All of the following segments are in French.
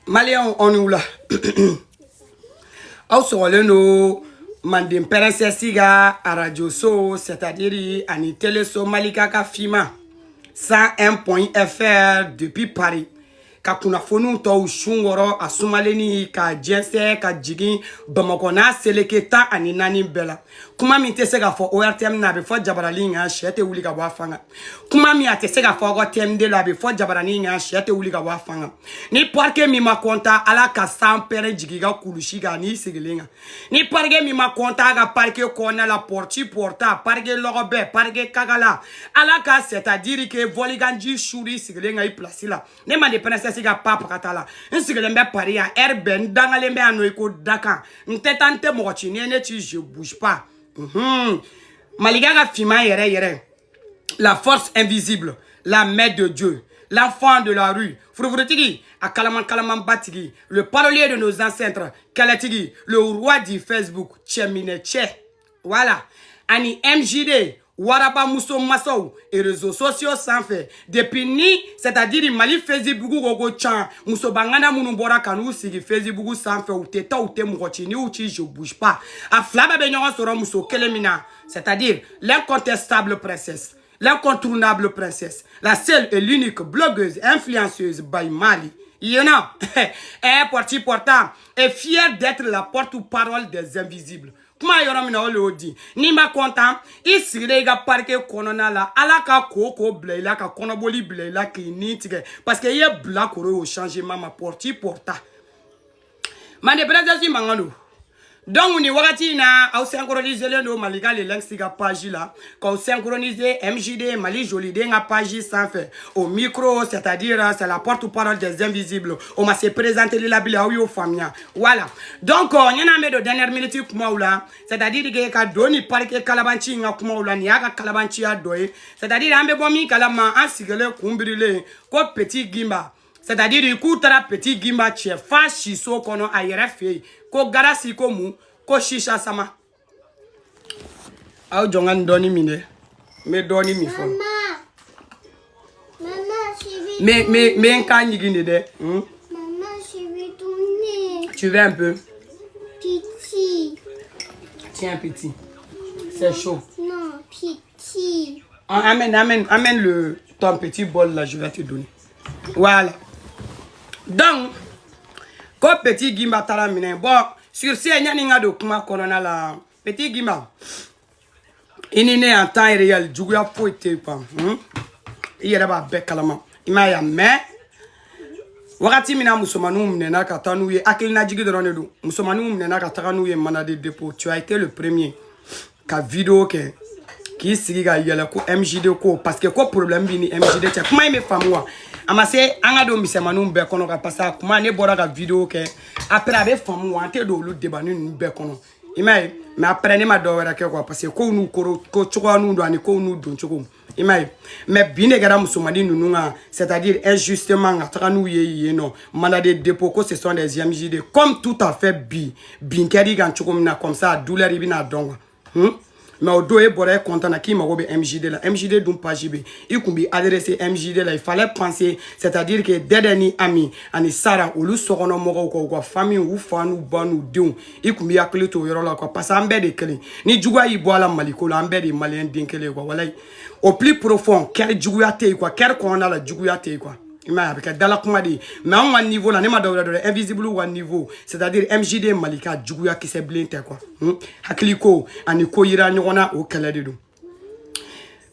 Malien on ou là. Au sur le no mandem perensesiga à radio so, c'est-à-dire ani télé so malika ka fima 101.fr depuis Paris. Ka kunafonu to shungoro asumaleni ka jense ka jigi Bamako na seleketa ani nani bela. Kuma mi te se ka fo ORTM na be fo jabarali nga shete wuli ka wa fanga. Kuma mi ate se ka fo ORTM de la be fo jabarani nga shete wuli ka wa fanga. Ni parke mi ma konta ala ka sampere jigi ga kulushi ga ni sigilinga. Ni parke mi ma konta ga parke kona la porti porta parke logobe parke kagala ala ka c'est-à-dire que voliganji shuri sigilinga I place la. Ne ma de siga papa katala nsigelembe pari ya erben dangalembe anoiko daka ntetante mochi ne ti je bouge pas maligaga fima yere la force invisible la mère de Dieu l'enfant de la rue Frouvrotigi akalaman batigi le parolier de nos ancêtres Kalatigi le roi du Facebook Chemine Che voilà ani MJD Waraba Mousso Massou et réseaux sociaux sans fait. Depuis ni, c'est-à-dire Mali Facebook gogo chan, Mousso Bangana Mounoubora Kanou Sigi Facebook sans fait ou teta ou te mourotini ou ti je bouge pas. A Flaba Benyoran sera Mousso Kelemina, c'est-à-dire l'incontestable princesse, l'incontournable princesse, la seule et l'unique blogueuse, influenceuse by Mali. You know, est parti portant est fier d'être la porte-parole des invisibles. Kuma yoro mina ole odi ni ma content isire ga parke konona la ala ka koko blela ka konoboli blela ki nitige parce que ye black au changement ma porti porta mande président mangano donc ni wakati na au synchroniser le no malika le link siga page là quand synchroniser MJD Mali joli de nga page sans fait au micro c'est-à-dire c'est la porte-parole des invisibles on m'a se présenter la bila au famia voilà donc on y en a mis de dernière minute kuma là c'est-à-dire que ka doni parke kalabanchi nga kuma là ni aka kalabanchi a doye c'est-à-dire ambe bomi kalama asigele kumbrile ko petit gimba c'est-à-dire ikutara petit gimba che fa shiso kono ayere fe ko garasi ko mu ko shisha sama aw jongan doni mine me doni mi fo mais nka nyigine de Maman, je vais tourner. Tu veux un peu Petit. Tiens petit c'est chaud Non, petit. amène le ton petit bol là je vais te donner voilà donc ko petit gimba tala mine bon sur ce nyani nga do kuma corona la petit gimba inine en temps réel juguya poite pas yere ba be kalama ima ya mais wakati mina musomanu mne na katanu ye akilina jigi do nedu musomanu mne na katanu ye manade dépôt tu as été le premier ka vidéo ke qui sigi ga yela ko MJD ko parce que ko problème bi ni MJD te kuma me famwa amase anga do misemanu be kono ka passa kuma ne bora ga vidéo ke après avec famwa ante do lu debanu nu be kono imay mais après ne ma do wera ke ko parce que ko nu ko choko nu do ani ko nu don choko imay mais bine gara musomani nu nga c'est-à-dire injustement ataka nu ye non malade dépôt ko ce sont des MJD comme tout à fait bin kedi gan choko mina comme ça douleur ibina donga mais au dos et boré content na qui m'a robé MJD la MJD dum page b il kumbi adresser MJD là il fallait penser c'est-à-dire que dedeni ami ani sara olu sokono moko ko famille ou fanu banu deun il kumbi akle to yoro la ko parce ambe de kele ni jugwa yi boala maliko la ambe de malien dinkele ko wala au plus profond quel jugwa te quoi quel qu'on a la jugwa te quoi ima avec dala kuma di mais on un niveau là ne ma dawra do invisible ou un niveau c'est-à-dire MJD malika jugwa ki se blinte quoi hakliko ani ko yira nyona o kala de do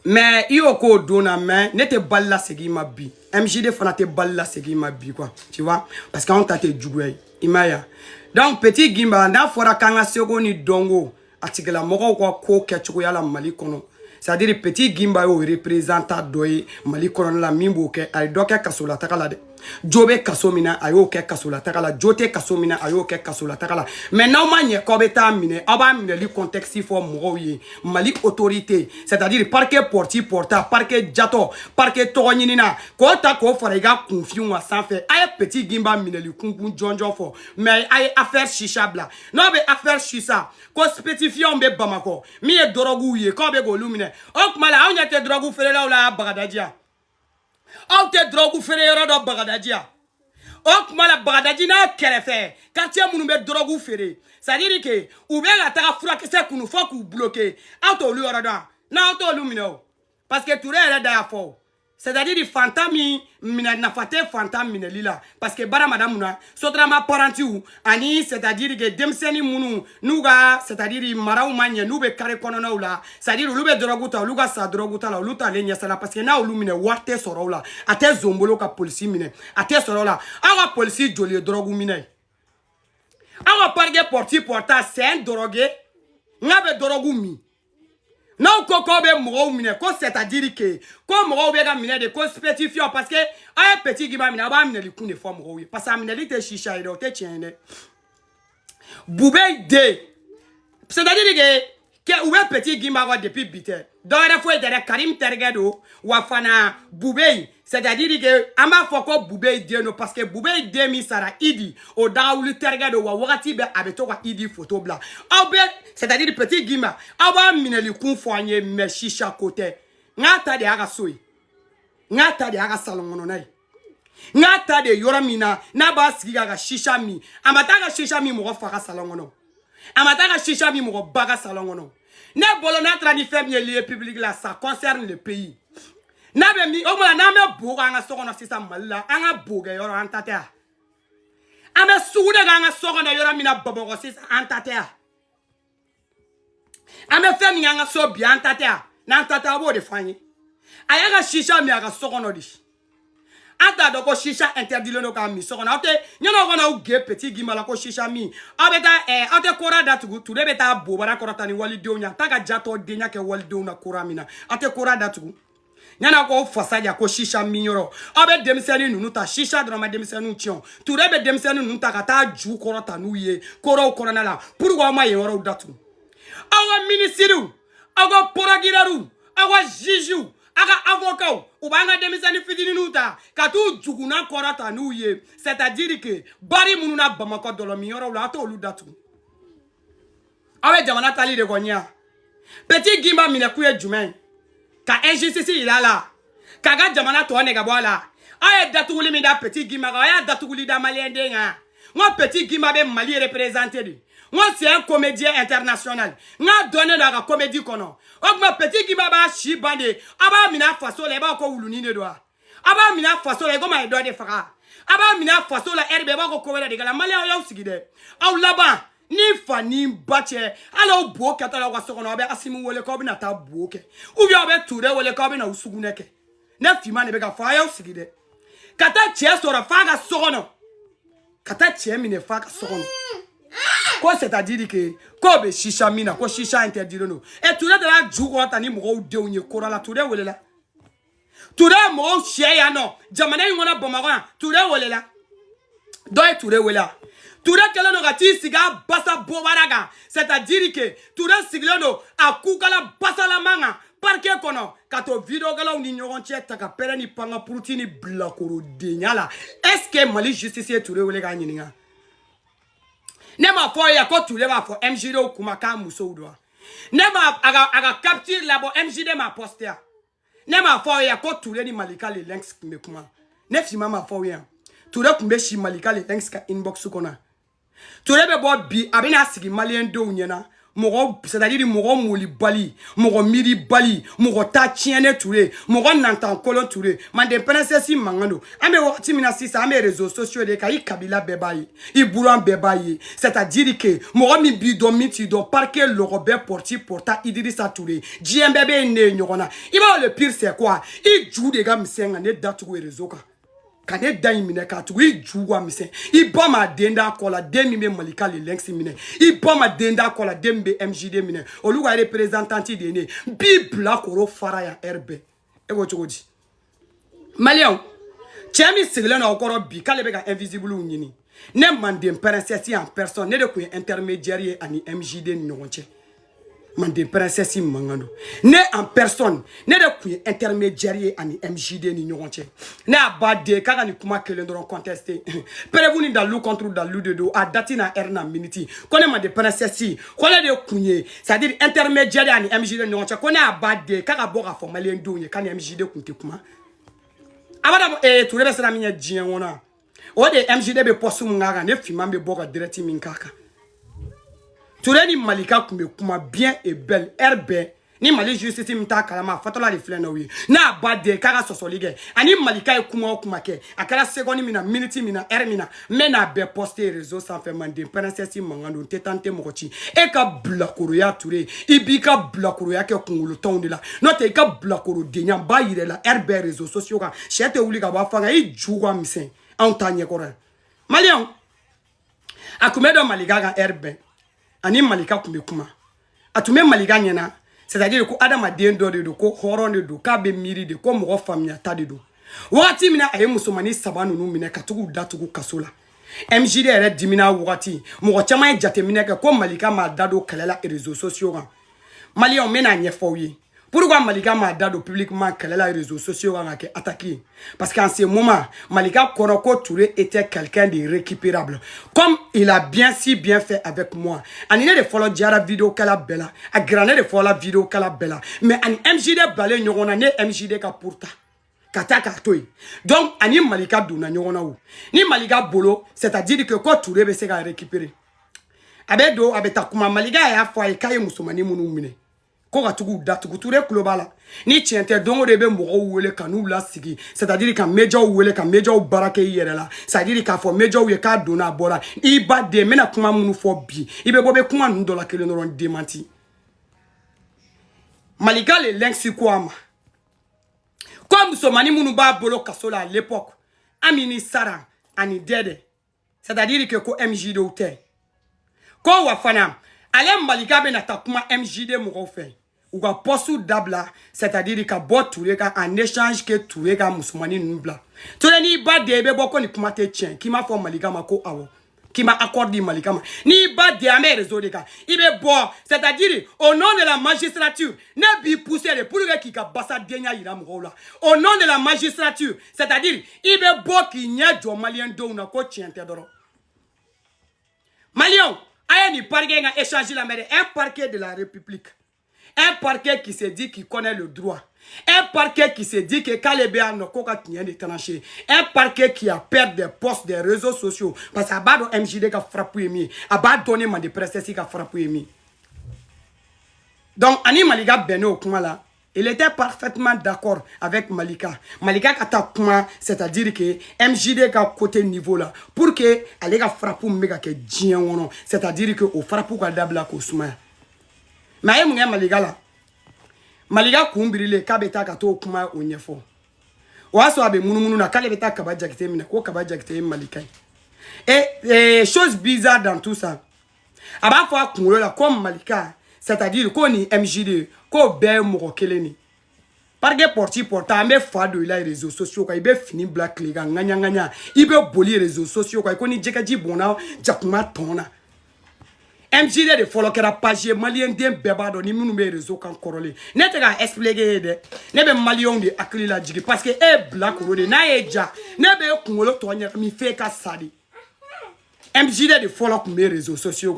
mais iyo ko dona mais ne te balla segi ma bi MJD fana te balla segi ma bi quoi tu vois parce qu'on t'a te jugwa imaya donc petit gimba nda fora kanga segoni dongo atigela moko ko kechuko yala mali kono c'est-à-dire petit gimba yo représentant doye mali kono la mimbo ke ay doke kasola takala de jobe kasomina ayo ke kasola takala jote kasomina ayo ke kasola takala mais non manye ko beta mine aba mine li contexte fo moye mali autorité c'est-à-dire parquet porti porta parquet jato parquet tognina ko ta ko farega confiance à sans fait ay petit gimba mine li kungun jonjo fo mais ay affaire chichabla non be affaire chisa ko spécifiant be bamako mi e dorogu ye ko be go lumine ok mala on yete drogu fele la bagadadia Aw te drogue fere yoro do bagadadia. Ok mala bagadaji na kerefe. Quartier munu be drogue fere. Ça dit que ou bien la tara fura que c'est qu'on faut qu'on bloquer. Auto lu yoro do. Na auto lu mino. Parce que tout est là fort. C'est-à-dire des fantômes mina na fate fantôme mina lila parce que bara madame na sotra ma parenti ou ani c'est-à-dire que demseni munu nuga c'est-à-dire maraw manye nube kare kono na ula c'est-à-dire lube droguta luga sa droguta la luta lenya sala parce que na ulu mine warte soro la ate zombolo ka police mine ate soro la awa police joli drogu mine awa parge porti porta c'est un drogué ngabe drogu mi. Non, c'est-à-dire que comme on a mis des causes spécifiques parce que un petit qui m'a mis les coups de forme parce que la te chicha et te tient. Boubé de c'est-à-dire que où est petit qui m'a depuis bité. Dans la fois de Karim Tergado ou afana Boubé c'est-à-dire que ama foko Boubé de parce que Boubé de mi sara idi au daoulu Tergado wa wakati be abeto wa idi photo bla. C'est-à-dire petit gima aba mineli kunfoanye me shisha côté ngata de aga soy ngata de aga salongono nai ngata de yoramina na ba siga ga shisha mi amata ga shisha mi mo fa ga salongono amata ga shisha mi mo baga salongono ne bolo na trani femie lieu public là ça concerne le pays na be mi o mo na me boga nga sokono sisa malla anga boga yoro antatea ame suude ga nga sokono yoramina bobo sisa antatea ame femi nga so bi antatea na antatea bo de fanyi ayaga shisha mi aga sokono di anta doko shisha interdit le no ka mi sokono ate nyono gona u ge petit gimala ko shisha mi abeta ate kora datugu tude beta bobara korata ni wali deunya taka jato denya ke wali deuna kora mina ate kora datugu nyana ko fasaja ko shisha mi yoro abe demiseni nunu ta shisha drama demiseni chion tude be demiseni nunu ta kata ju korata nuye koro korona la pourquoi ma yoro datugu awa ministru awa poragiraru awa jiju aga avocat ou banga demisani fidini nuta katu juguna korata nuye c'est-à-dire que bari mununa bamako dolomi yoro la to ludatu awe jamana tali de gonya petit gimba mine kuye jumen ka injustice ilala kaga jamana to nega bola aye datuguli mi da petit gimba aye datuguli da malien denga moi petit gimba be mali représenté di. Moi, c'est un comédien international. Nga donné dans la comédie kono. Ok, ma petit qui m'a chi bande. Aba mina faso le ba ko wuluni ne doa. Aba mina faso le go ma do de faka. Aba mina faso la herbe ba ko ko de gala mali ya usigide. Aw laba ni fani bache. Ala bo kata la waso kono be asimu wole ko bi na ta boke. Ou bien be toure wole ko bi na usuguneke. Na fima ne be ga fa ya usigide. Kata che sora fa ga sokono. Kata che mine fa ga sokono. Quoi c'est-à-dire que ko be shisha mina ko shisha interdit no et tout de la jugo tani mo de onye kora la tout de wolela tout de mo ya no jamana ngona bomagona tout de wolela do et tout de wela tout de kala no gati siga basa bobaraga c'est-à-dire que tout de siglono akukala basa la manga parke kono kato video gala ni nyoronche taka pere ni panga prutini blakoro denyala est-ce que mali justice tout de wolega nyininga Nema for ya ko tule ba for MJD okumaka muso udwa. Nema aga capture la bo MJD ma poster. Nema for ya ko tule ni malika le links me kuma. Nefi mama for ya. Tule kumbe shi malika le links ka inbox kona. Tule be bo bi abina sigi malien do nyena. Mogo c'est-à-dire mogo moli bali, mogo miri bali, mogo ta tiene tule, mogo nantan kolon tule. Mande princesse mangano. Ame wakati mina sisa ame réseaux sociaux de ka i kabila bebaye, i boulan bebaye. C'est-à-dire que mogo mi bidon miti do parquet le Robert Porti porta Idrissa Touré. JMBB ne nyona. Iba le pire c'est quoi? I jou de gam senga ne datu réseau ka. Kane dayi mine katu i juwa mise i bama denda kola demi me malika le lenksi mine i bama denda kola dembe MJD mine oluga representanti de ne bibla koro fara ya herbe ego chogodi malion chemi sigle na okoro bi kale be ga invisible nyini ne mande princesse en personne ne de ko intermédiaire ani MJD nyonche mande princesse mangano ne en personne ne de ku intermédiaire ani MJD ni nyonche ne abade kaka ni kuma kelen doron contester perebu ni dalu contre dalu de do a dati na erna minute kone mande princesse kone de kunye c'est-à-dire intermédiaire ani MJD nyonche kone abade kaka boka formalien do nye kan MJD kunte kuma abada Touré be sena minya dien wona o de MJD be posu ngara ne fima be boka direct min kaka Touré ni Malika kumbe kuma bien et belle RB ni Mali justice mta kalama fatola de flena wi na bade kaka sosolige ani Malika e kuma ke akala seconde mina minute mina er mina mena be poster réseau sans faire mande princesse mangando tetante mokochi e ka blakoro ya Touré ibi ka blakoro ya ke kungulu tonde la no te ka blakoro de nya ba yire la RB réseaux sociaux ka chete wuli ka ba fanga i juwa misen en tanye kora Malion akumedo Malika ga RB ani Malika kumbe kuma atume Malika nyena c'est-à-dire que Adama dendo de ko horon de ka be miri de ko mo famia ta de do wati mina aye musomani sabanu nu mina katugu datugu kasola MJD ere dimina wati mo chama jate mina ko Malika ma dado kelela réseaux sociaux ga Mali on mena nyefowi pourquoi Malika ma dado publiquement kelela réseaux sociaux ga ke attaquer parce qu'en ce moment Malika Koroko Touré était quelqu'un de récupérable comme il a si bien fait avec moi anine de follow diara vidéo kala bella a grané de follow vidéo kala bella mais an MJD balé nyona ne MJD ka pourta kataka toy donc ani Malika duna nyona ou ni Malika bolo c'est-à-dire que ko Touré be se ga récupérer abedo abeta kuma Malika ya fo ay kay musumani munu mine ko ka tugu datugu Touré globala ni tiente dongo de be mo wele kanu la sigi c'est-à-dire ka meja wele ka meja barake yere la c'est-à-dire ka fo meja ye ka dona bora i ba de mena kuma munu fo bi ibe bobe kuma ndo la kele noron démenti Malika le lenksi kwama comme somani munu ba bolo kasola à l'époque amini sara ani dede c'est-à-dire que ko MJD ote ko wafana ale Malika be na takuma MJD mo fait ou ka posu dabla c'est-à-dire ka bo Touré ka en échange que Touré ka musumani nubla Touré ni ba de be boko ni kuma te tien ki ma fo Malika ma ko awo qui m'a accordé Malika ma ni ba de amé réseau de ka ibe bo c'est-à-dire au nom de la magistrature ne bi pousser le pour que ki ka basa denya ira mo la au nom de la magistrature c'est-à-dire ibe bo ki nya jo malien do na ko tien te doro Malion aya ni parquet nga échanger la mère un parquet de la République. Un parquet qui se dit qu'il connaît le droit. Un parquet qui se dit que Kalebea no koka tient de trancher. Un parquet qui a perdu des postes des réseaux sociaux. Parce que Abado MJD qui a frappé mi. Abado donné ma de presse qui a frappé mi. Donc, Ani Malika Beno Kumala, il était parfaitement d'accord avec Malika. Malika kata kuma, c'est-à-dire que MJD ka côté niveau là, pour que elle ka frappe mega ke dien wono, c'est-à-dire que au frappe ka dabla ko suma. Mais munga Malika là. Malika kumbrile ka beta ka to kuma onyefo. Waso abe munu na kale beta ka ba jakite mina ko ka ba jakite Malika. Et chose bizarre dans tout ça. Aba fa kunlo la comme Malika, c'est-à-dire qu'on est MJD, qu'on est Mokokeleni. Par que porti porta, mais fado il a les réseaux sociaux, quand il est fini black les gars, gna il peut bolir les réseaux sociaux, quand il est dit bon, Jakuma tona. MJD de follow que la page malien d'un bébé dans les réseaux quand corolé. N'est-ce pas expliqué de, n'est pas malien de accueillir la jigi parce que est black road, n'a eja, n'est pas qu'on tourne mi fait qu'à sali. MJD de follow mes réseaux sociaux.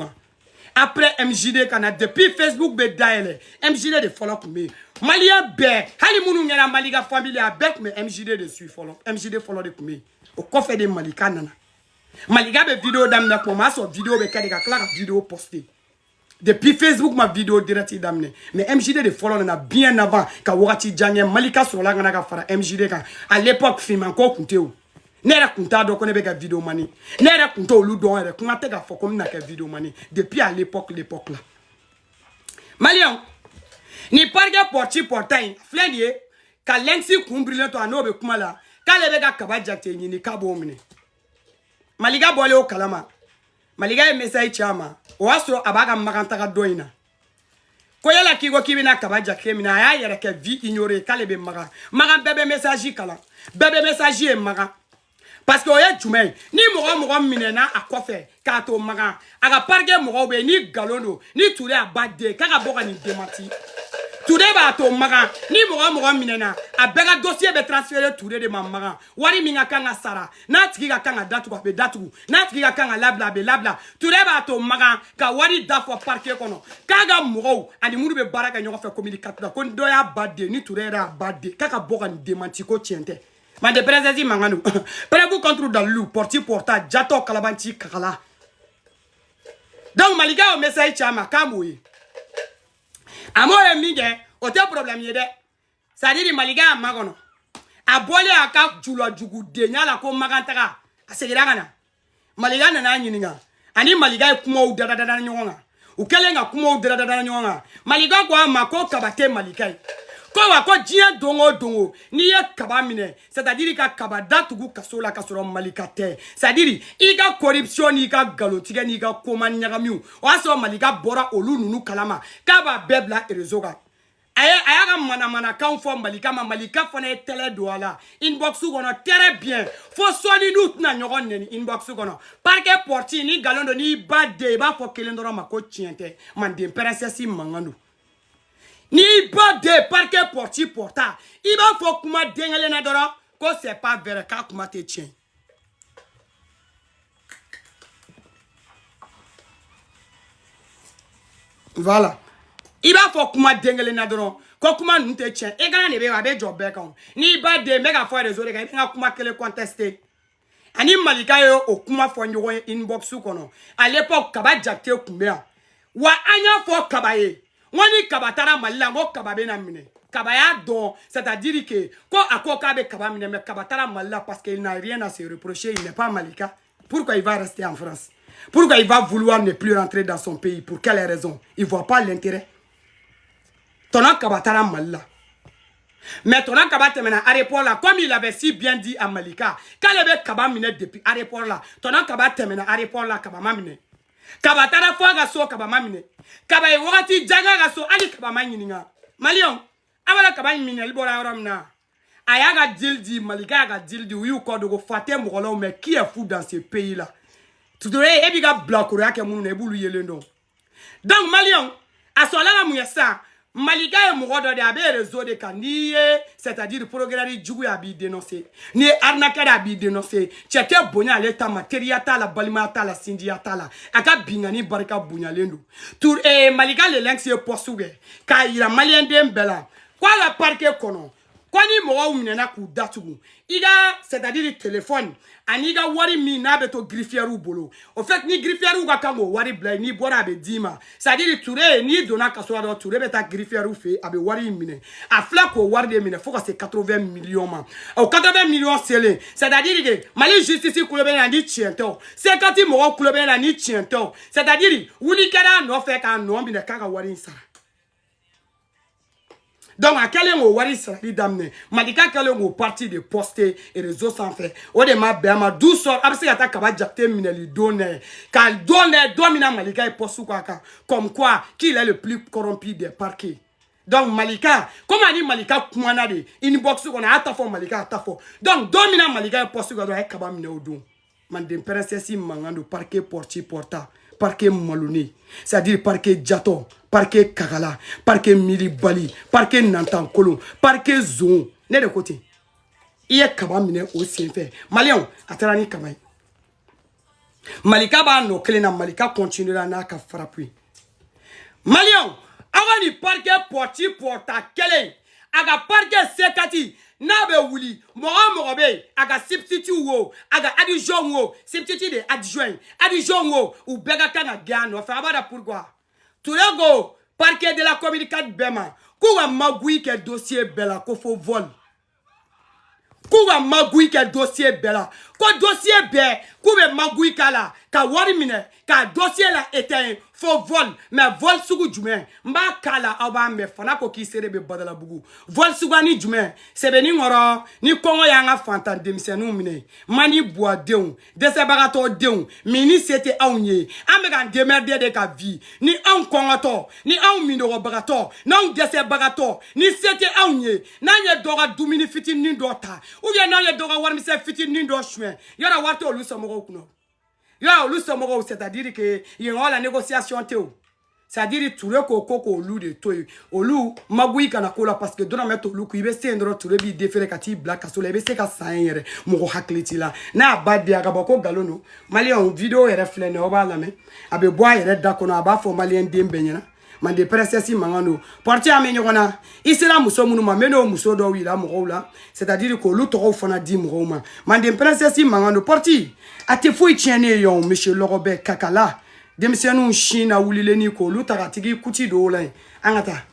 Après MJD kana depuis Facebook be daele MJD de follow me Malien be hali munu nyala Malika family avec mais MJD de suit follow MJD follow de me au coffre de Malika nana Malika be vidéo d'amna pour ma so vidéo be kadika clara vidéo postée depuis Facebook ma vidéo direct d'amne mais MJD de follow nana bien avant ka wakati janye Malika sur la ngana ka fara MJD ka à l'époque film encore kunteo Nera kunta do kone bega vidéo mani. Nera kunta olu do ere kunta ga fo comme na ke vidéo mani depuis à l'époque là. Malion ni parga porti portain flenie ka lensi kumbrile to anobe kuma la ka le bega kabaja te ni kabo mine. Maliga bole o kalama. Maliga e message chama. O astro abaga maganta ga doina. Ko yala ki go kibina kabaja kemina ya yere ke vi ignorer ka le be maga. Maga bebe message kala. Bebe message e maga. Parce que oye jumay ni mogo minena a kofe ka to maga aga parge mogo be ni galono ni Touré a badde ka boka ni demati Touré ba to maga ni mogo minena a bega dossier be transférer Touré de maga wari minga kanga sara na tiki ka kanga datu be datu na tiki ka kanga labla be labla Touré ba to maga ka wari dafo parquet kono kaga mogo ani munu be baraka nyoko fe communicateur ko doya badde ni Touré ra badde ka boka ni demati ko tiente Ma de président mangano. Prêt-vous contre Dalou, porti porta, jato kalabanti kakala. Donc Malika au message chama kamoui. Amo e mige, o te problème yede. Ça dit Malika magono. A bolé a ka julo jugu denya la ko magantaka. A segira kana. Malika na nyininga. Ani Malika kuma u dada nyonga. U kelenga kuma u dada nyonga. Malika kwa mako kabate Malika. Ko wa ko jiya dongo ni ye kaba mine c'est-à-dire ka kaba datugu kasola kasoro Malika te c'est-à-dire i ka corruption ni ka galotige ni ka koma nyagamiu o aso Malika bora olu nunu kalama ka ba bebla erezoga aya ka mana kan fo Malika ma Malika fona tele do ala inbox kono très bien fo soni nut na nyogon neni inbox kono parquet porti ni galondo ni bade ba fo kelendoro mako tiente man de princesse mangando ni ba de parquet porti porta il va faut kuma dengale na doro ko c'est pas vrai ka kuma te tien voilà il va faut kuma dengale na doro ko kuma nu te tien e gana ne be wa be job be kan ni ba de mega fo réseau de ga nga kuma kele contester ani Malika yo o kuma fo nyogo inbox kono à l'époque kaba jakte kumea wa anya fo kabaye wani kabatara malila ngo kababe na mine kabaya don c'est-à-dire que ko akoka be kaba mine mais kabatara malila parce qu'il n'a rien à se reprocher il n'est pas Malika pourquoi il va rester en France pourquoi il va vouloir ne plus rentrer dans son pays pour quelle raison il voit pas l'intérêt tona kabatara malila mais tona kabate mena aéroport là comme il avait si bien dit à Malika quand il avait kaba mine depuis aéroport là tona kabate mena aéroport là kaba mamine kabatara fo ga so kaba mamine kaba e wakati jaga ga so ali kaba manyininga malion abala kaba mine libora romna ayaga dildi Malika ga dildi wi ko dogo faté mugolo mais qui est fou dans ce pays là tout de e biga blakoro yake munu ne bulu yelendo donc malion asola la muyesa Malika e mugodo de abe réseau de kandiye c'est-à-dire programme djugu ya bi dénoncer ni arnaquer ya bi dénoncer chete bonya l'état matériel ta la balimata la sindiata la aka bingani barika bonya lendo tour e Malika le lynx e posuge ka ira malien dem bela kwa la parquet kono kwani mo umnena ku datugu iga c'est-à-dire téléphone aniga wari mi na beto griffieru bolo au fait ni griffieru ga kango wari blay ni bora be dima c'est-à-dire touré ni dona kasoa do touré beta griffieru fe abe wari mine a flako wari de mine faut que c'est 80 millions ma au 80 millions c'est-à-dire que mali justice kulobe na ni tiento 50 mo kulobe na ni tiento c'est-à-dire wuli kala no fait kan no mine kaka wari sara. Donc, à quel moment Wari Sali d'amener Malika quel moment parti de poster et réseaux sans fait. Au de ma béama 12 heures. Après, ça kaba jakte mineli donner. Car donner domina Malika et postu quoi comme quoi qu'il est le plus corrompu des parquets. Donc Malika, comment dit Malika kumana de inbox qu'on a atafo Malika atafo. Donc domina Malika et postu quoi doit kaba mine odon. Man de princesse mangando parquet porti porta. Parquet Maloni, c'est-à-dire parquet Jato, parquet Kagala, parquet Milibali, parquet Nantan Kolon, parquet Zon, n'est de côté. Il y a Kabamine aussi fait. Malion, Atarani Kamay. Malika ba no klena Malika continuera na ka frapper. Malion, awani parquet porti porta kele. Aga parquet sekati. Nabe wuli mo be aga substitute wo aga adjoint wo substitute de adjoint wo ou bega kana gano fa abada pourquoi tout le go parquet de la communication bema kuwa magui ke dossier bela ko fo vol kuwa magui ke dossier bela ko dossier be kube magui kala ka wari mine ka dossier la éteint fo vol mais vol sugu jume mba kala aba me fana ko ki serebe badala bugu vol sugu ni jume sebe ni ngoro ni kongo yanga fantan demisenu mine mani bois deun dese bagato deun mini c'était awnye amega demerder de ka vie ni an kongoto ni an mindoro bagato non dese bagato ni c'était awnye nanye dora dumini fitin ni dota ou bien nanye dora war mi se fitin ni do chwen yora wato lu somo kuno. Yo, lu somoro, c'est-à-dire que il y a la négociation théo. C'est-à-dire tout le coco lu de toi. Au loup, magui kanakola parce que donna mettre loup qui veut s'endro tout le bi déféré kati black so le se ka saire mo hakliti la. Na badi aga boko galono. Mali on vidéo et reflet ne oba la me. Abe bois et dakona aba fo malien dembenyana. mande princesse mangano porti amenyona isela muso munuma meno muso do wila moula c'est-à-dire que lu to fona di mouma mande princesse mangano porti ate foi tiene yo monsieur Lorobert kakala demsenu china wulileni ko lu taratigi kuti do la angata.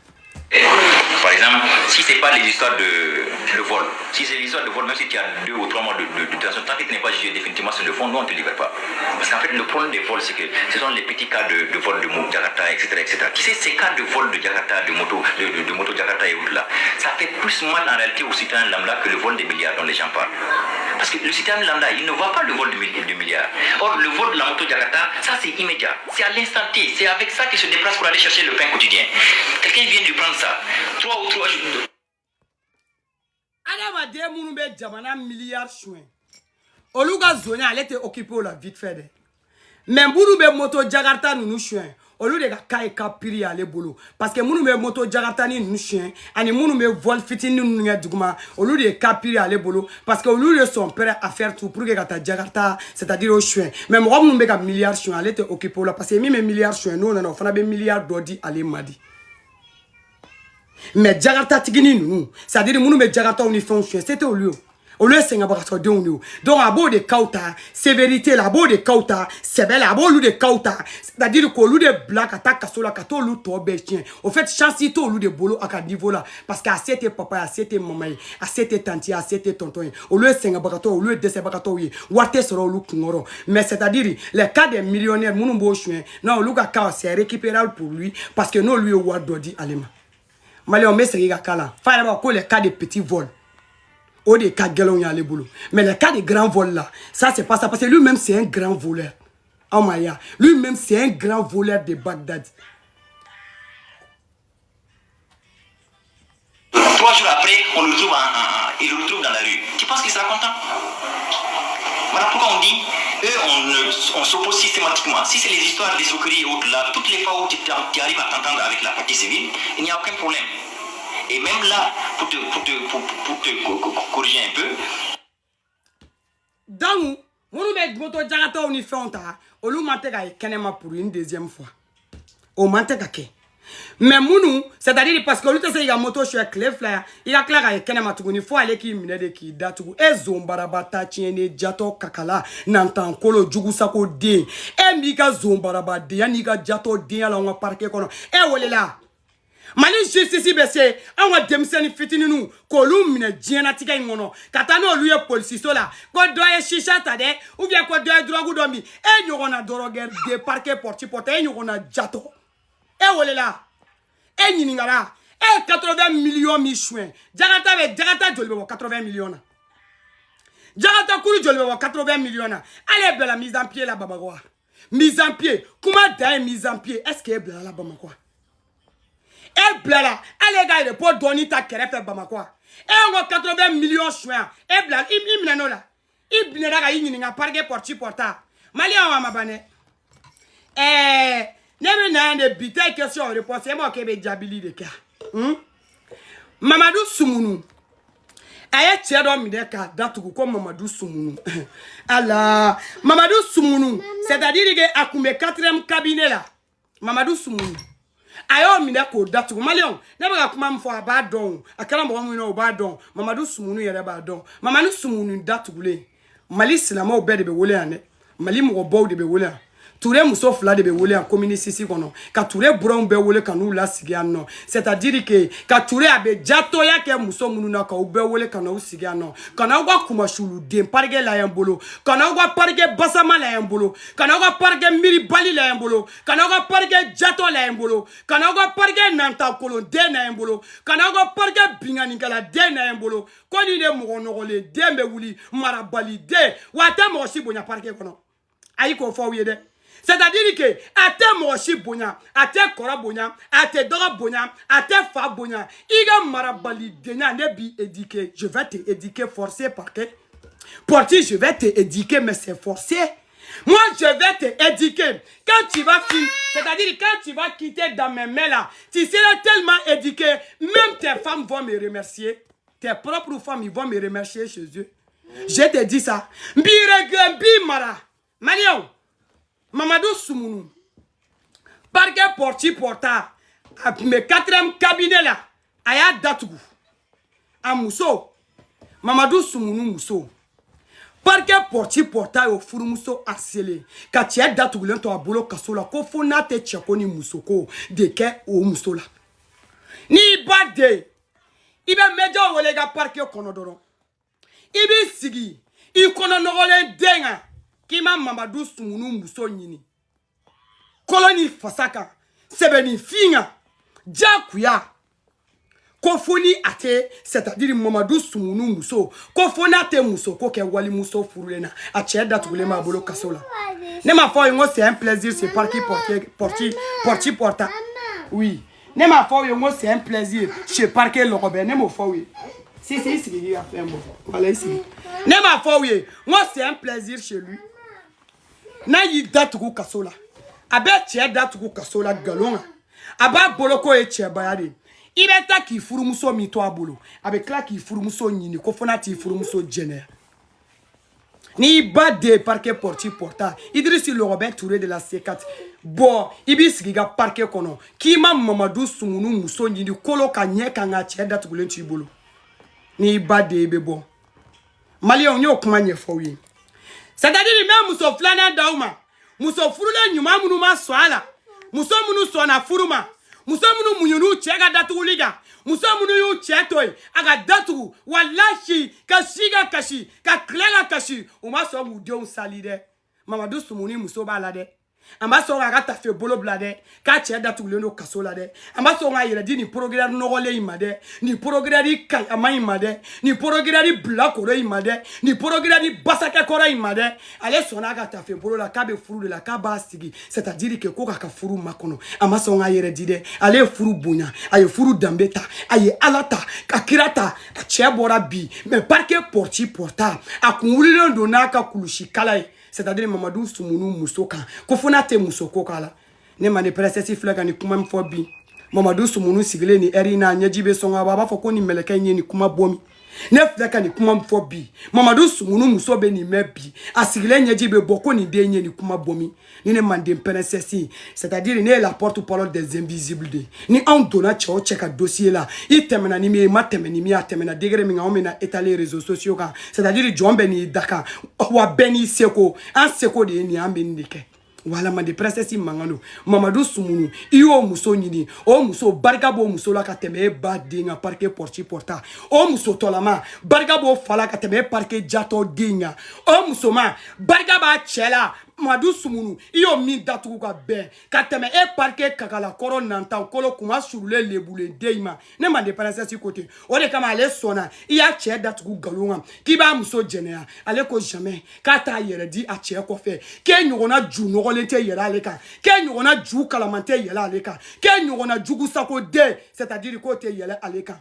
Par exemple, si ce n'est pas les histoires de vol, si c'est l'histoire de vol, même si tu as 2 ou 3 mois de détention, tant que tu n'es pas jugé définitivement sur le fond, nous on ne te libère pas. Parce qu'en fait, le problème des vols, c'est que ce sont les petits cas de vol de Jakarta, etc. Tu sais, ces cas de vol de Jakarta, de moto Jakarta et autres là, ça fait plus mal en réalité aux citoyens lambda que le vol des milliards dont les gens parlent. Parce que le citoyen lambda, il ne voit pas le vol de milliards. Or, le vol de la moto Jakarta, ça c'est immédiat. C'est à l'instant T. C'est avec ça qu'il se déplace pour aller chercher le pain quotidien. Quelqu'un vient de prendre ça. 3 ou 3 jours. Adama de munu be jamana milliard chouin. Oluga zone elle était occupée la vite fait. Mais munu be moto Jakarta nous chouin. Olu de ka kapiri ale bolo parce que munu be moto Jakarta ni nous chouin ani munu be vol fitini nous ngeduguma olu de kapiri ale bolo parce que olu de son prêt à faire tout pour que kata Jakarta c'est-à-dire au chouin. Mais moi munu be ka milliard chouin elle était occupée là parce que mi me milliard chouin non non fana be milliard dodi ale madi. Mais Jakarta tigini nous c'est-à-dire munu be Jakarta on y fait un chouin c'était au lieu c'est un bagasso de nous donc à bord de kauta sévérité la bord de kauta c'est belle à bord de kauta c'est-à-dire que lu de black attaque kasola kato lu to bestien au fait chance to lu de bolo à niveau là parce qu'à c'était papa à c'était maman à c'était tante à c'était tonton au lieu c'est un bagato au lieu de ces bagato oui wate soro lu kungoro mais c'est-à-dire les cas des millionnaires munu bo chien non lu ka c'est récupérable pour lui parce que non lui au dodi alema malé on met c'est kala fa ba ko les cas de petits vols. Au des cas de boulot. Mais le cas des grands vols là, ça c'est pas ça. Parce que lui-même c'est un grand voleur. Oh Maya, lui-même c'est un grand voleur de Bagdad. 3 jours après, on le retrouve, il le retrouve dans la rue. Tu penses qu'il sera content? Voilà pourquoi on dit, on s'oppose systématiquement. Si c'est les histoires des escroqueries et autres là, toutes les fois où tu arrives à t'entendre avec la partie civile, il n'y a aucun problème. Et même là, pour te corriger un peu. Donc, on met moto Jakarta on y fait un tas. On lui mante ka kenema pour une deuxième fois. On mante ka ke. Mais mounou, c'est-à-dire parce que lui te il a moto chez Clef là, il a clair ka kenema tout il faut aller qui mine de qui datu e zombarabata tiene jato kakala nantan kolo jugu sako de. E mika zombarabade ya nika jato de ala on parquet kono. E wole là. Mali justice bese anwa demseni fitini nu ko lu mine diena tika ngono kata no lu ye police so la ko do ye shisha tade ou bien ko do ye drogue do mi e nyona droguer de parquet porti porte e nyona jato e wole la e nyiningara e 80 millions mi chouin Jakarta jolbe 80 millions na Jakarta kulu jolbe 80 millions na allez bela mise en pied la babagwa mise en pied comment da mise en pied est-ce que bela la babagwa et blala, allez gars, pour donner ta kéré fait Bamako. Et on a 80 millions chouins. Et blala, il m'en a là. Il m'en a il n'y a pas de porti porta. Malien à ma banne. N'aime n'a de bitaille question réponse. C'est moi qui vais jabili de cas. Mamadou Soumounou. Aye tiado mideka datu comme Mamadou Soumounou. Allah, Mamadou Soumounou. C'est-à-dire que à combien 4e cabinet là. Mamadou Soumounou. Ayo mina ko datu malion na ba kuma mfo abadon akala mo mu no badon Mamadou Soumounou yere badon Mamadou Soumounou datu gule mali silama obede be wole ane mali mo bo de be wole Touré muso fla de be wole en commune sisi kono ka Touré brown be wole kanu la sigiano c'est-à-dire que ka Touré abe jato ya ke muso munu na ka be wole kanu sigiano kana gwa kuma shulu dem parge la yambolo kana gwa parge basama la yambolo kana gwa parge miri bali la yambolo kana gwa parge jato la yambolo kana gwa parge nanta kolon de na yambolo kana gwa parge bingani kala de na yambolo koni de mo nogole de be wuli marabali de wata mo si bonya parge kono ayi ko fo wiede. C'est-à-dire que à te mochi bonya, à te kora bonya, à te dora bonya, à te fa bonya, iga marabali denya nebi éduqué. Je vais te éduquer forcé parce que porti je vais te éduquer mais c'est forcé. Moi je vais te éduquer. Quand tu vas finir, c'est-à-dire quand tu vas quitter dans mes mains là, tu seras tellement éduqué, même tes femmes vont me remercier. Tes propres femmes ils vont me remercier chez eux. Je te dis ça. Mbi mara. Marion. Mamadou Soumounou. Parquet porti porta. Mais 4e cabinet là, aya datugu. A muso. Mamadou Soumounou muso. Parque porti portail au furu muso harcelé. Ka tia datugu lento a bolo kasola ko fona te tchekoni musoko de ke o muso la. Ni bade. Ibe mejo wolega parque konodoron. Ibi sigi. I kono nogole denga. Kima Mamadou Soumounou muso nyini. Koloni fasaka. Sebeni finga. Djakuya. Kofoni ate, c'est-à-dire Mamadou Soumounou muso. Kofoni ate muso, koke wali muso furulena. Ache datugle ma bolo kasola. Ne ma foi, c'est un plaisir, c'est par qui porta. Oui. Ne ma foi, c'est un plaisir, c'est par qui le Robert. Ne ma foi, oui. Si, il a fait un bon. Voilà ici. Ne ma foi, oui. Moi, c'est un plaisir chez lui. Na yi datugu kasola. Abe che datugu kasola galonga. Aba boloko e che bayade. Ibeta ki furumuso mito abolo. Abe kla ki furumuso nyini ko fona ti furumuso jene. Ni bade parquet porti porta. Idrissi le Robert Touré de la C4. Bo ibis giga parquet kono. Kima Mamadou Soumounou muso nyini kolo ka nyeka nga che datugu lenti bolo. Ni bade bebo. Mali on yo kuma nye fowi. C'est-à-dire même muso flana dauma. Muso furule nyuma munu ma swala. Muso munu sona furuma. Muso munu munyunu chega datu liga. Muso munu yu chetoi. Aga datu wallahi kashiga kashi. Ka klega kashi. Uma so mudio salide. Mamadou Soumounou muso balade. Amba so aga tafe bolo blade. Ka che datu leno kasola de. Amba so nga yere di ni programme nogole imade. Ni programme kai ama imade. Ni programme black oro imade. Ni programme basaka kora imade. Ale so nga tafe bolo la kabe furu de la kaba sigi. C'est-à-dire que koka ka furu makono. Amba so nga yere di de. Ale furu bunya. Aye furu dambeta. Aye alata. Kakirata. A che bora bi. Mais parque porti porta. A kunwuli ndo na ka kulushi kala. C'est-à-dire Mamadou Soumounou musoka. Kofona te musoko kala. Ne mane presesi flega ni kuma mfobi. Mamadou Soumounou sigile ni erina nyejibe songa baba foko ni meleke ni kuma bomi. Ne flega ni kuma mfobi. Mamadou Soumounou musobe ni mebi. Asigile nyejibe boko ni denye ni kuma bomi. Ni ne mande presesi. C'est-à-dire ne la porte-parole des invisibles de. Ni on donna chao cheka dossier là. I temena ni mi ma temeni mi atemena degre mi ngao mena étaler réseaux sociaux kan. C'est-à-dire jombe ni daka. Wa beni seko. An seko de ni ambe ndike. Wala mande presesi mangano. Mamadou Soumounou. Iyo muso nyini. O muso bargabo muso la kateme ba dinga parke porti porta. O muso tolama. Bargabo fala kateme parke jato dinga. O muso ma. Bargaba chela. Mamadou Soumounou, iyo mi datugu ka ben kateme e parke kakala koro nanta kolo kuma surule lebule deima ne mande princesse côté o de kama ale sona iya che datugu galonga ki ba muso jenea ale ko jamais kata yere di a che ko fe ke nyogona ju nogolente yere ale ka ke nyogona ju kalamante yere ale ka ke nyogona jugu sako de c'est-à-dire côté yere ale ka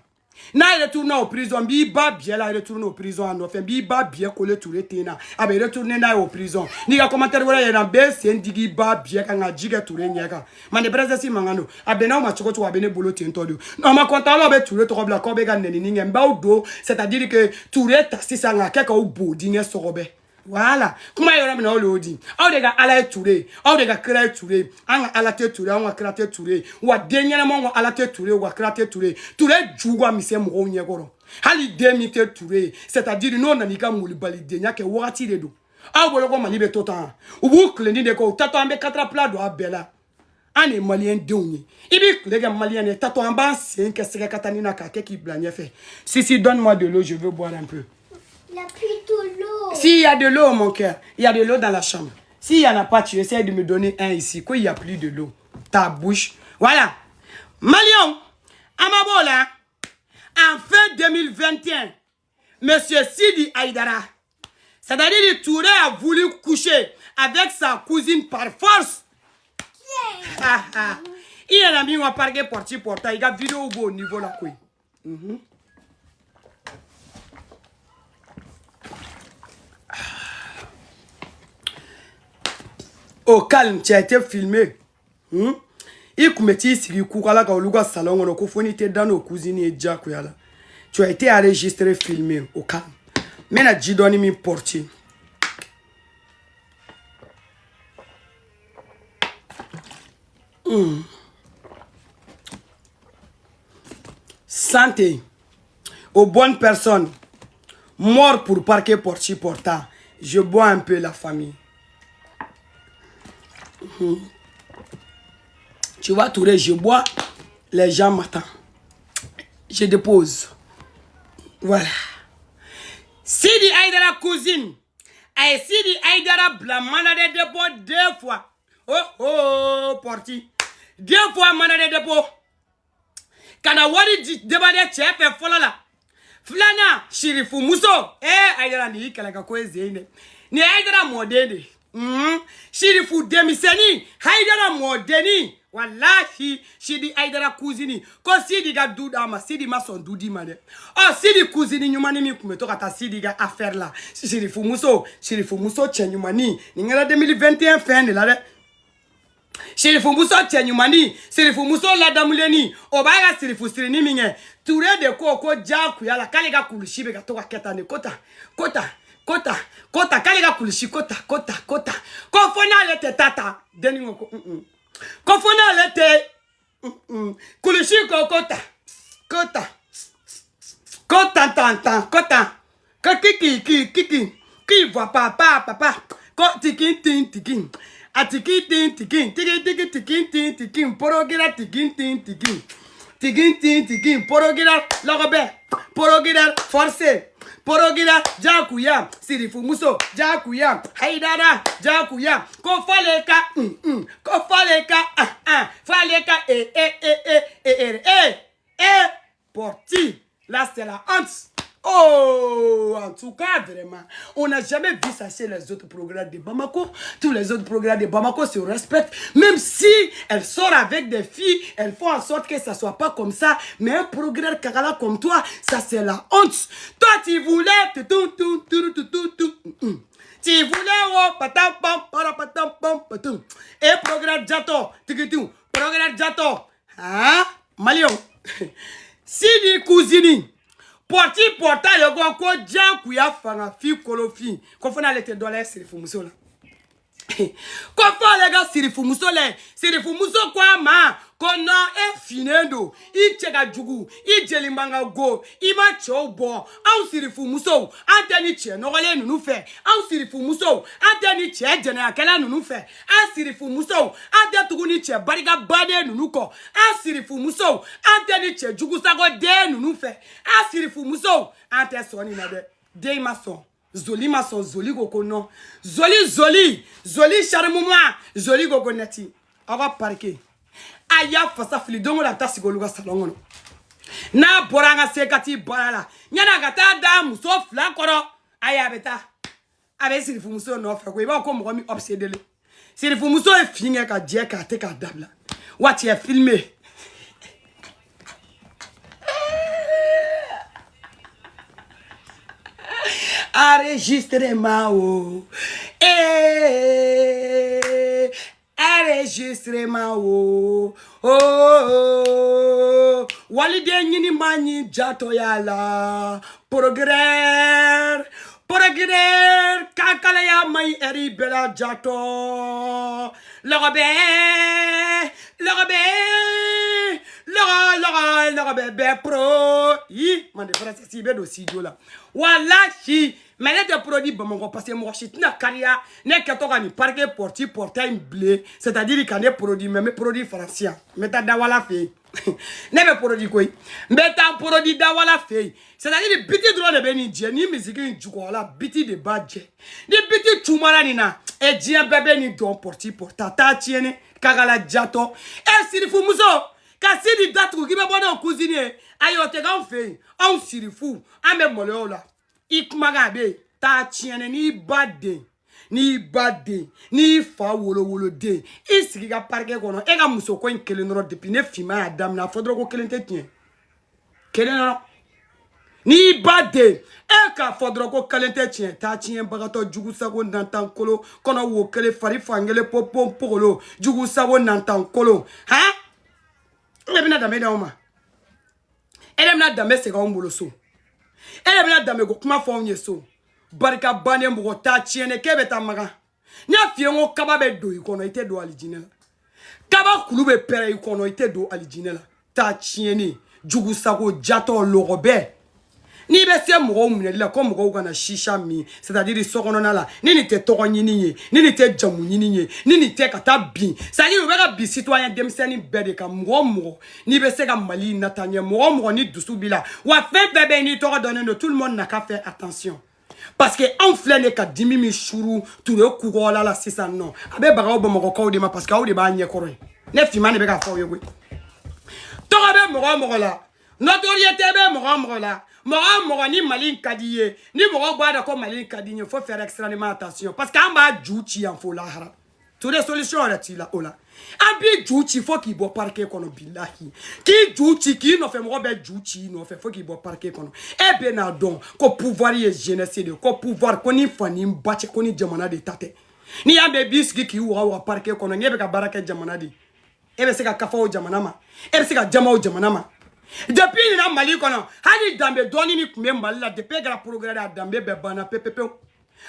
na retourne au prison bi ba bien la retourne au prison en enfin bi ba bien collé tout le tena abe retourner na au prison ni ga commentaire wala ya be sen digi ba bien ka nga jiga tout le nyaka mane brasa si mangano abe na ma choko to abe ne bolo tentodo no ma konta ma be tout le to bla ko be ga neni ni ngem ba odo c'est-à-dire que tout le taxi ça nga keka o bodi ne sorobe. Voilà. Comment il y a un odi? Au dega ala touré, au dega créé touré, an ala te touré, an créé touré, ou a dernièrement ala te touré, ou a créé touré. Touré jouga mise mo nyegoro. Hali demite touré, c'est-à-dire non nanika mouli bali denya ke wati de do. Au boloko mali be totan. Ou bu klendi de ko tato ambe 4 plat do abela. Ane malien deuni. Ibi les malien ne tato amba 5 que katanina ka ke ki blanye fait. Si donne-moi de l'eau, je veux boire un peu. Il n'y a plus de l'eau. S'il y a de l'eau, mon cœur, il y a de l'eau dans la chambre. S'il n'y en a pas, tu essaies de me donner un ici. Qu'il n'y a plus de l'eau. Ta bouche. Voilà. Malion, Amabola, en fin 2021, Monsieur Sidi Aïdara, c'est-à-dire que Touré a voulu coucher avec sa cousine par force. Il y a un ami qui a parlé porti porta. Il y a une vidéo au niveau là. Au calme, tu as été filmé. Il commettit ici, il couvre au salon, on a confondu dans nos cousines et Jack. Tu as été enregistré, filmé, au calme. Mais la Jidoni m'a porté. santé aux bonnes personnes, mort pour parquer porti portant. Je bois un peu la famille. Tu vois, Touré, je bois, les gens m'attendent. Je dépose. Voilà. Sidi Aïdara cousine. Et Sidi Aïdara blamana de dépôt 2 fois. Oh, porti. 2 fois mana de dépôt. Kana wari débade chef folala. Flana, Shirifu Muso. Aïdara ni kalaka kwezene. Ni Aïdara modene. Shirifu demiseni. Aïdara modeni. Wallahi, Sidi Aïdara cousine. Ko Sidi ga doudama, Sidi ma son doudi mane. Oh, Sidi cousine nyumani mi kumeto kata Sidi ga affaire la. Shirifu Muso tche nyumani. Ningala 2021 fin de la. Shirifu Muso tche nyumani. Shirifu Muso la damuleni. Obaga Shirifu sirini minge. Touré de ko jaku ya la kalega kulushi be gatoka ketane kota. Kalega kulushi kota. Ko fona le te tata. Deni ngoko. Ko fona le te kulushi ko kota. Ko kiki. Qui voit papa. Ko tikin. Atiki tikin. Porogira tikin. Porogira logobé. Porogira forcé. Porogira jakuya. Sirifu Muso jakuya. Haidara jakuya. Ko faleka. Faleka porti. Là c'est la honte. Oh, en tout cas, vraiment, on n'a jamais vu ça chez les autres programmes de Bamako. Tous les autres programmes de Bamako se respectent. Même si elles sortent avec des filles, elles font en sorte que ça soit pas comme ça. Mais un programme Kagala comme toi, ça c'est la honte. Toi, tu voulais... Tu voulais... Et programme Jato. Programme Jato. Hein? Malion. Sidi Cousini. Porti porta le go ko jan ku ya fanga fi kolofi ko fona le te dollar Sirifu Muso la ko fa le ga Sirifu Muso kwa ma ko no e finendo I chega jugu I jelimbanga go I ma chobo au Sirifu Muso anteni che no le nunu fe au Sirifu Muso anteni che jene akela nunu fe a Sirifu Muso ante tuguni che bariga bade nunu ko a Sirifu Muso anteni che jugu sago de nunu fe a Sirifu Muso ante soni na de mason Zoli mason zoli goko non zoli charmuma zoli goko neti awa parke aya fasa fili dongo la tasi goluga salongo na boranga sekati barala nyana gata da muso fla koro aya beta abe Sirifu Muso no fa ko iba ko mo mi obsédé Sirifu Muso e finge ka je ka te ka dabla what you filmé enregistrement enregistrement walide nyini mani jato yala progrès kakala ya mai eri bela jato logbe be pro yi mande frère si be do studio la wallahi mais les des produits Bamako parce que moi je suis na carrière ne katoka ni parquet porti portail blé c'est-à-dire qu'il y a des produits même produits français mais ta dawala fait ne be produit quoi mais ta produit dawala fait c'est-à-dire biti droit de beni ni musique ni jukola biti de badje ni biti tumara ni na e dien bébé ni don porti porta ta tiene kagala jato e Sirifu Muso ka Sidi datu ki be bona cousine ayo te ga fait on Sirifu ame moleola ikmaga be ta tiene ni bade ni fa wolo de isiki ga parke kono e ga muso ko nkele noro depuis ne fima adam na fodro ko kelente tien kele noro ni bade e ka fodro ko kelente tien ta tien bagato jugu sago nantan kolo kono wo kele fari fangele popom polo jugu sago nantan kolo ha e bina dame da oma e bina dame se ga ombolo so e bina dame go kuma fa onye so barika bane mbugo ta tiene kebe ta maga nya fiengo kaba be do ikono ite do alijinela kaba kulube pere ikono ite do alijinela ta tiene jugu sago jato lorobe ni be se mɔgɔw minɛli la ko mɔgɔw kana shisha min c'est-à-dire sokɔnɔna la ni nin tɛ tɔgɔ ɲini ye ni nin tɛ jamu ɲini ye ni nin tɛ ka taa bin c'est-à-dire u bɛ ka bin citoyen denmisɛnnin bɛɛ de kan mɔgɔ ni bɛ se ka Mali nata ɲɛ mɔgɔ ni dusu b'i la wa fɛn fɛn bɛ n'i tɔgɔ dɔnnen don tout le monde n'a qu'à faire attention parce que anw filɛ ne ka dimi min suru Ture kugɔla la sisan nɔ a bɛ baga aw Bamakɔkaw de ma parce que aw de b'a ɲɛkɔrɔ ye ne finman de bɛ k'a fɔ aw ye koyi tɔgɔ bɛ mɔgɔ la notoriété bɛ mɔgɔ la mɔgɔ ni Mali ka di ye ni mɔgɔ b'a dɔn ko Mali ka di ye faut faire extrêmement attention parce que an b'a ju ci yan fo lahara Ture solution yɛrɛ t'i la o la an b'i ju ci fo k'i bɔ parquet kɔnɔ bilahi k'i ju ci k'i nɔfɛ mɔgɔ bɛ ju ci i nɔfɛ fo k'i bɔ parquet kɔnɔ e bɛ n'a dɔn ko pouvoir ye jeunesse de ko pouvoir ko ni fani ba cɛ ko ni jamana de ta tɛ ni y'a mɛn b'i sigi k'i waga parquet kɔnɔ n'e bɛ ka baara kɛ jamana de e bɛ se ka kafa o jamana ma e bɛ se ka jama o jamana ma depuis nin na Mali kɔnɔ hali danbe dɔɔni min tun bɛ Mali la depuis kɛra progrès a danbe bɛɛ banna pepepewu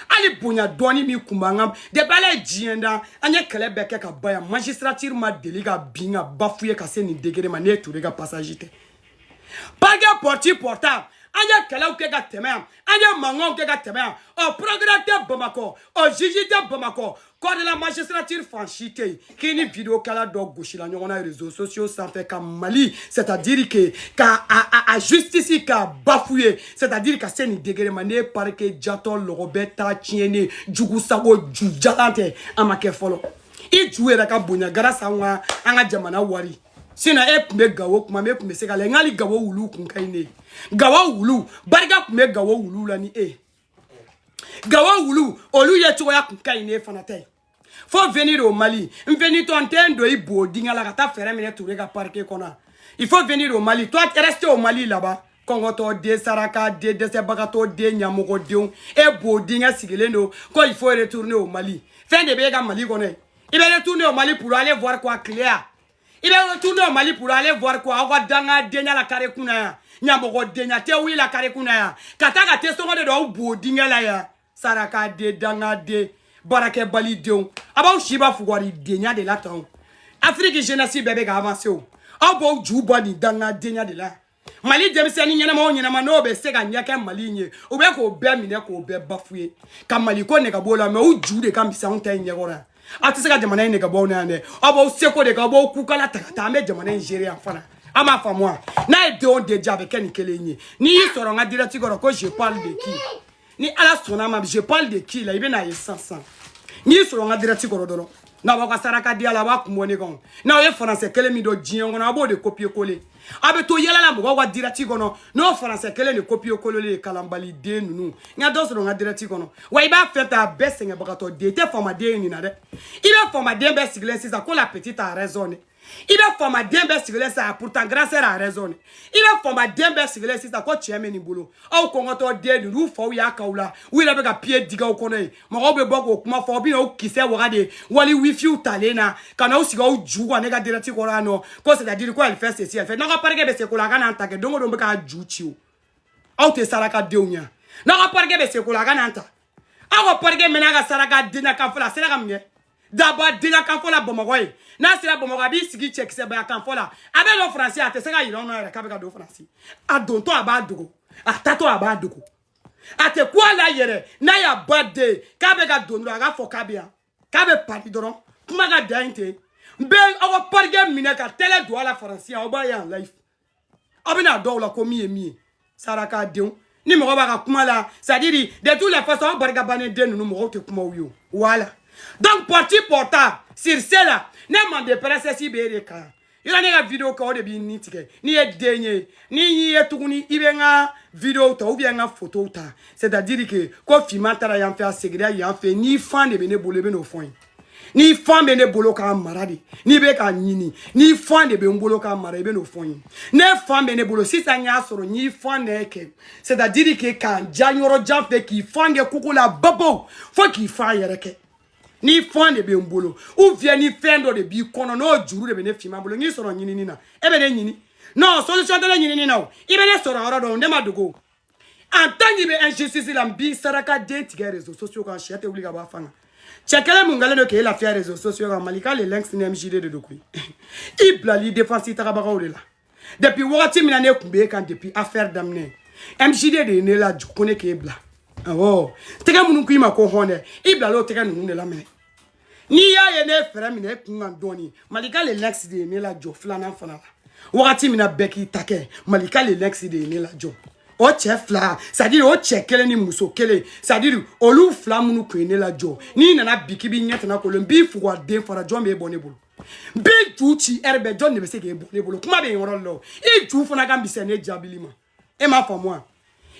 hali bonya dɔɔni min tun b'an kan depuis ala ye diɲɛ da an ye kɛlɛ bɛɛ kɛ ka ban yan magistrature ma deli ka bin ka bafouer ka se nin degré ma ne ye Ture ka passage tɛ parquet porti portable an ye kɛlɛw kɛ ka tɛmɛ yan an ye mankanw kɛ ka tɛmɛ yan ɔ progrès tɛ Bamakɔ ɔ juge tɛ Bamakɔ corps de la magistrature franchi tɛ yen k'i ni vidéo kala dɔ gosila ɲɔgɔn na réseaux sociaux sanfɛ ka Mali c'est-à-dire que ka a justice ka bafouer c'est-à-dire ka se nin degré ma ne parquet jatɔ lɔgɔ bɛɛ ta tiɲɛni jugu sago ju jalan tɛ a ma kɛ fɔlɔ i ju yɛrɛ ka bonya grâce an ka jamana wari sinon e tun bɛ Gawo kuma e tun bɛ se ka lajɛ ngali Gawo wulu kun ka ɲi ne Gawo wulu barika tun bɛ Gawo wulu la ni e Gawo wulu olu ye cogoya kun ka ɲi ne fana tɛ faut venir au Mali venir ton ten do i bo dinga la ka taa fɛrɛ minɛ Ture ka parquet kɔnɔ il faut venir au Mali toi rester au Mali là-bas kɔngɔtɔ den saraka den dɛsɛbagatɔ den ɲamɔgɔdenw e bo dinga sigilen don ko il faut retourner au Mali fɛn de bɛ ka Mali kɔnɔ i bɛ retourner au Mali pour aller voir quoi clair il est retourné au Mali pour aller voir quoi. On va dans Denya la Karekuna. Nyamogo Denya te oui la Karekuna. Kata ka te songo de do bo dinga la ya. Saraka de danga de barake bali deon. Aba shiba fugwari Denya de la ton. Afrique jeunesse bébé ga avancer o. Abo juba ni danga Denya de la. Mali demiseni nyama no be se ga nyaka Mali nye. O be ko be mine ko be bafoué. Ka Mali ko ne ga bola me o ju de ka mbisa on ta nyegora. Ati se ka jamana ne ka bɔ ne ane abo seko de ka bɔ kukala takata me jamana Nigeria fana ama fa moi na e de on de ja avec ken kelenye ni soro nga direct ko je parle de qui ni ala sona ma je parle de qui là ibe na ye 500 ni soro nga direct ko dolo na ba ka saraka dia la ba kumone kon na ye français kele mi do jion na abo de copier coller abe to yela la mo wa direct ko no français kele ne copier coller le kalambali de nunu nga do soro nga direct ko no wa iba fait ta best nga ba to de te forma de ni na de ibe forma de best iglesia ça ko la petite a raison il va former bien best ça pourtant grâce à raison il va former bien best ça ko cheme ni bolo au kongoto de du fo ya kaula wi la be ka pied diga o kono mo be boko kuma fo bi o kise wo gade wali wifi u talena kana o siga o ju wa ne ga direct ko rano ko c'est à dire quoi elle fait ceci elle fait non pas que be se ko la kana ntake dongo do be ka ju chi o au te saraka de unya non pas que be se ko la kana nta awo pas que mena ga saraka dina ka fola sera kam ye d'abord dina ka fola bomogoy na sera bomogo bi sigi check se ba kan fola abe lo français ate se ga yiro no re ka be ka do français adonto abadugo atato abadugo ate kwa la yere na ya birthday ka be ka donro aga fo ka bia ka be party doron kuma ga dainte be awo parge mine ka tele do la français o ba ya life abina do la komi emi saraka deun ni mo ba ka kuma la ça dit de toutes les façons barga bané de nous mo te kuma wiyo voilà. Donc, parti portable, sur cela, n'est-ce pas de presse si béné quand il y a une vidéo qui est bien nitiguée, ni est dernier, ni est tourné, il y a une vidéo ou bien une photo. C'est-à-dire que, quand film y a fait segrer, il y a fait ni fan de bénévoles au fond. Ni fan de bénévoles comme maradi, ni béka nini, ni fan de bénévoles comme maradi au fond. Ne fan de bénévoles, si ça n'y a sur ni fan de que. C'est-à-dire que quand Janyoro Jan fait qui fan de coucou la babo, faut qu'il fasse yéreke. Ni fond de bembolo ou vient ni fendo de bi kono no juru de bene fima bolo ni soro nyini na ebe ne nyini non solution de nyini na ibe ne soro ora do ndema dogo en tant que injustice la mbi saraka de tige réseaux sociaux quand chete obliga ba fanga chekele mungale no ke la faire réseaux sociaux quand malika les links ni mjd de dokui iblali défense tarabaka ole la depuis wakati mina ne kumbe kan depuis affaire d'amener MJD de ne la jukone ke bla oh tega munu ku ima ko honne ibla lo tega nu ne la mene ni ya ye ne frère mina kunga doni malika le lex de ne la jo flana fana wakati mina beki take malika le lex de ne la jo o chef fla c'est-à-dire o chekele ni muso kele c'est-à-dire olu fla munu ku ne la jo ni nana bikibi nyata na ko le bi fuwa den fara jo me bonne bulu bi juchi erbe jo ne be se ke bonne bulu kuma be yoro lo e ju fana ga mbise ne jabilima e ma fa moi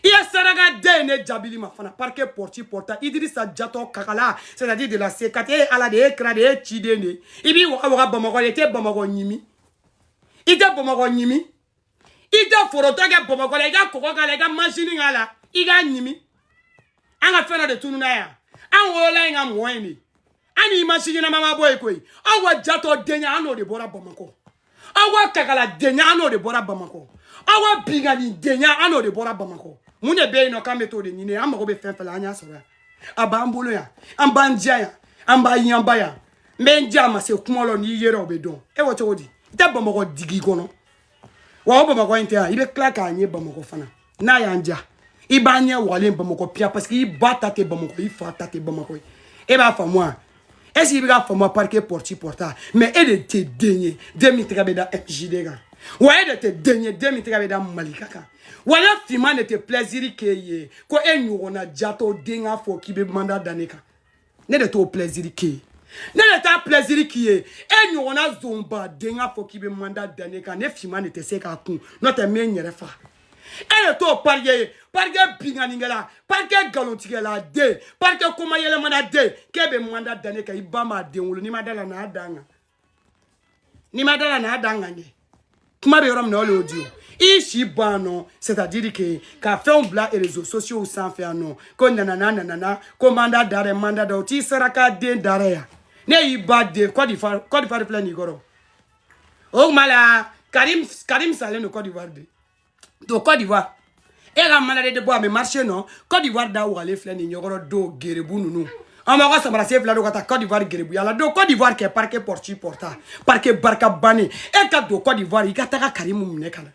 iya saraga de ne jabilima fana parquet porti porta Idrissa Jato kakala c'est-à-dire de la C4 ala de ekra de chidene ibi wa bamako ete bamako nyimi ite bamako nyimi ite foroto ga bamako le ga koko ga le ga machine ngala iga nyimi anga fena de tununa ya an wola nga moyeni ani machine na mama boy koi awa Jato denya ano de bora bamako awa kakala denya ano de bora bamako awa bingani denya ano de bora bamako mune be no ka méthode ni ne amako be fen fela anya sora aba mbolo ya amba njia ya amba yamba ya menja ma se kumolo ni yero be don e wo chodi ita bamako digi kono wa bamako intia ibe klaka anye bamako fana na ya nja ibanye wale bamako pia parce que ibata te bamako ifata te bamako e ba fa moi est-ce qu'il va faire parquet porti porta mais elle était dernier 2000 da MJD ga ouais elle était dernier 2000 da Malika ka wala fima n'était plaisir que ye ko enyona Jato denga fo ki be mandat daneka ne de to plaisir que ne de ta plaisir qui est enyona zomba denga fo ki be mandat daneka ne fima n'était se ka kun notre menyere fa elle to parquet binganingela parquet galontigela de parquet koma yele mana de kebe mandat daneka ibama denwulu ni madala na adanga ni kuma be yoram na ole audio ici bano c'est-à-dire que ka fait on bla et réseaux sociaux sans faire non ko nanana ko mandat d'arrêt mandat d'outil saraka de d'arrêt ne ibade Côte d'Ivoire plein igoro o mala Karim Saleh no Côte d'Ivoire de Côte d'Ivoire et la malade de bois mais marché non Côte d'Ivoire da ou aller plein igoro do gerebu nunu on va voir ça brasser plein de Côte d'Ivoire gerebu yala do Côte d'Ivoire qui parquet porti porta parquet barka bani et ka do Côte d'Ivoire il ka Karim munekala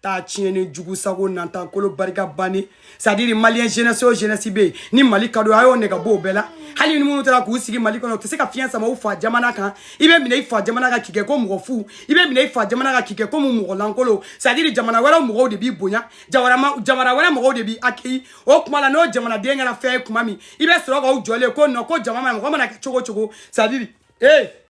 ta tiene jugu sago nanta kolo barika bani c'est-à-dire malien jeunesse o jeunesse be ni mali kado ayo ne ka bo bela hali ni munu tara ku sigi mali kono te se ka fiança ma ufa jamana kan ibe mina ifa jamana ka kike ko mo fu ibe mina ifa jamana ka kike ko mo lankolo c'est-à-dire jamana wala mo de bi bonya jamana wala mo de bi aki o kuma la no jamana de ngala fe kuma mi ibe soro ko jole ko no ko jamana mo mana ka chogo c'est-à-dire